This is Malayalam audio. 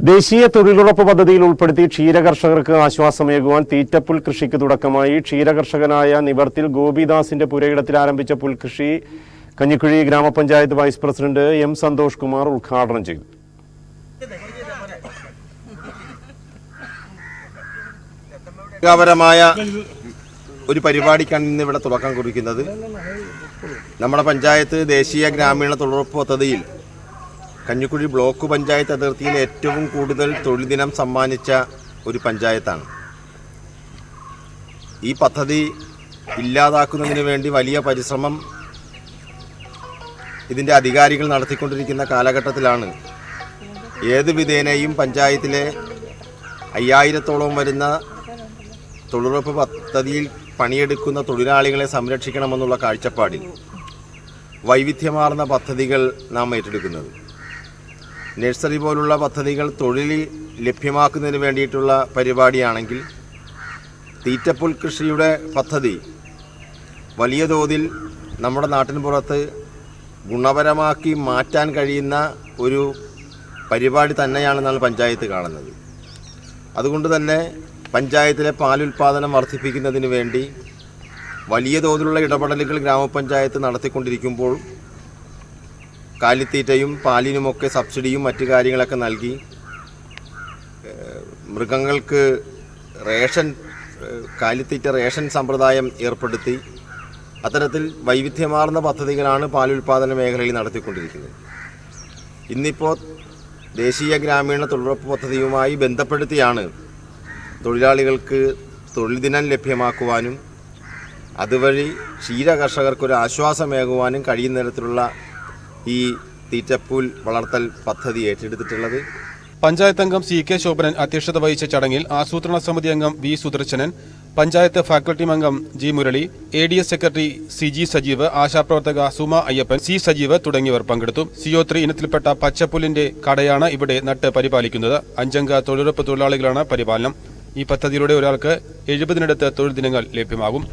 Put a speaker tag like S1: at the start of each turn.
S1: ദേശീയ തൊഴിലുറപ്പ് പദ്ധതിയിൽ ഉൾപ്പെടുത്തി ക്ഷീരകർഷകർക്ക് ആശ്വാസമേകുവാൻ തീറ്റപ്പുൽ കൃഷിക്ക് തുടക്കമായി. ക്ഷീരകർഷകനായ നിവർത്തിൽ ഗോപിദാസിന്റെ പുരയിടത്തിൽ ആരംഭിച്ച പുൽകൃഷി കഞ്ഞിക്കുഴി ഗ്രാമപഞ്ചായത്ത് വൈസ് പ്രസിഡന്റ് എം സന്തോഷ് കുമാർ ഉദ്ഘാടനം ചെയ്തു.
S2: ഒരു പരിപാടിക്കാണ് ഇന്ന് ഇവിടെ തുടക്കം കുറിക്കുന്നത്. നമ്മുടെ പഞ്ചായത്ത് ദേശീയ ഗ്രാമീണ തൊഴിലുറപ്പ് പദ്ധതിയിൽ കഞ്ഞിക്കുഴി ബ്ലോക്ക് പഞ്ചായത്ത് അതിർത്തിയിൽ ഏറ്റവും കൂടുതൽ തൊഴിൽ ദിനം സമ്മാനിച്ച ഒരു പഞ്ചായത്താണ്. ഈ പദ്ധതി ഇല്ലാതാക്കുന്നതിന് വേണ്ടി വലിയ പരിശ്രമം ഇതിൻ്റെ അധികാരികൾ നടത്തിക്കൊണ്ടിരിക്കുന്ന കാലഘട്ടത്തിലാണ് ഏത് വിധേനയും പഞ്ചായത്തിലെ 5000-ഓളം വരുന്ന തൊഴിലുറപ്പ് പദ്ധതിയിൽ പണിയെടുക്കുന്ന തൊഴിലാളികളെ സംരക്ഷിക്കണമെന്നുള്ള കാഴ്ചപ്പാടിൽ വൈവിധ്യമാർന്ന പദ്ധതികൾ നാം ഏറ്റെടുക്കുന്നത്. നഴ്സറി പോലുള്ള പദ്ധതികൾ തൊഴിൽ ലഭ്യമാക്കുന്നതിന് വേണ്ടിയിട്ടുള്ള പരിപാടിയാണെങ്കിൽ തീറ്റപ്പുൽ കൃഷിയുടെ പദ്ധതി വലിയ തോതിൽ നമ്മുടെ നാട്ടിന് പുറത്ത് ഗുണപരമാക്കി മാറ്റാൻ കഴിയുന്ന ഒരു പരിപാടി തന്നെയാണെന്നാണ് പഞ്ചായത്ത് കാണുന്നത്. അതുകൊണ്ട് തന്നെ പഞ്ചായത്തിലെ പാലുൽപാദനം വർദ്ധിപ്പിക്കുന്നതിന് വേണ്ടി വലിയ തോതിലുള്ള ഇടപെടലുകൾ ഗ്രാമപഞ്ചായത്ത് നടത്തിക്കൊണ്ടിരിക്കുമ്പോൾ കാലിത്തീറ്റയും പാലിനുമൊക്കെ സബ്സിഡിയും മറ്റു കാര്യങ്ങളൊക്കെ നൽകി മൃഗങ്ങൾക്ക് കാലിത്തീറ്റ റേഷൻ സമ്പ്രദായം ഏർപ്പെടുത്തി അത്തരത്തിൽ വൈവിധ്യമാർന്ന പദ്ധതികളാണ് പാലുൽപാദന മേഖലയിൽ നടത്തിക്കൊണ്ടിരിക്കുന്നത്. ഇന്നിപ്പോൾ ദേശീയ ഗ്രാമീണ തൊഴിലുറപ്പ് പദ്ധതിയുമായി ബന്ധപ്പെടുത്തിയാണ് തൊഴിലാളികൾക്ക് തൊഴിൽ ദിനം ലഭ്യമാക്കുവാനും അതുവഴി ക്ഷീരകർഷകർക്കൊരു ആശ്വാസമേകുവാനും കഴിയുന്ന തരത്തിലുള്ള ഈ തീറ്റപ്പുൽ വളർത്തൽ പദ്ധതി ഏറ്റെടുത്തിട്ടുള്ളത്.
S3: പഞ്ചായത്ത് അംഗം സി കെ ശോഭനൻ അധ്യക്ഷത വഹിച്ച ചടങ്ങിൽ ആസൂത്രണ സമിതി അംഗം വി സുദർശനൻ, പഞ്ചായത്ത് ഫാക്കൽറ്റി അംഗം G Murali, ADS secretary CG Sajeev, ആശാപ്രവർത്തക സുമ അയ്യപ്പൻ, C സജീവ് തുടങ്ങിയവർ പങ്കെടുത്തു. CO3 ഇനത്തിൽപ്പെട്ട പച്ചപ്പുല്ലിന്റെ കടയാണ് ഇവിടെ നട്ട് പരിപാലിക്കുന്നത്. 5 അംഗ തൊഴിലുറപ്പ് തൊഴിലാളികളാണ് പരിപാലനം. ഈ പദ്ധതിയിലൂടെ ഒരാൾക്ക് 70-നടുത്ത് തൊഴിൽ ദിനങ്ങൾ ലഭ്യമാകും.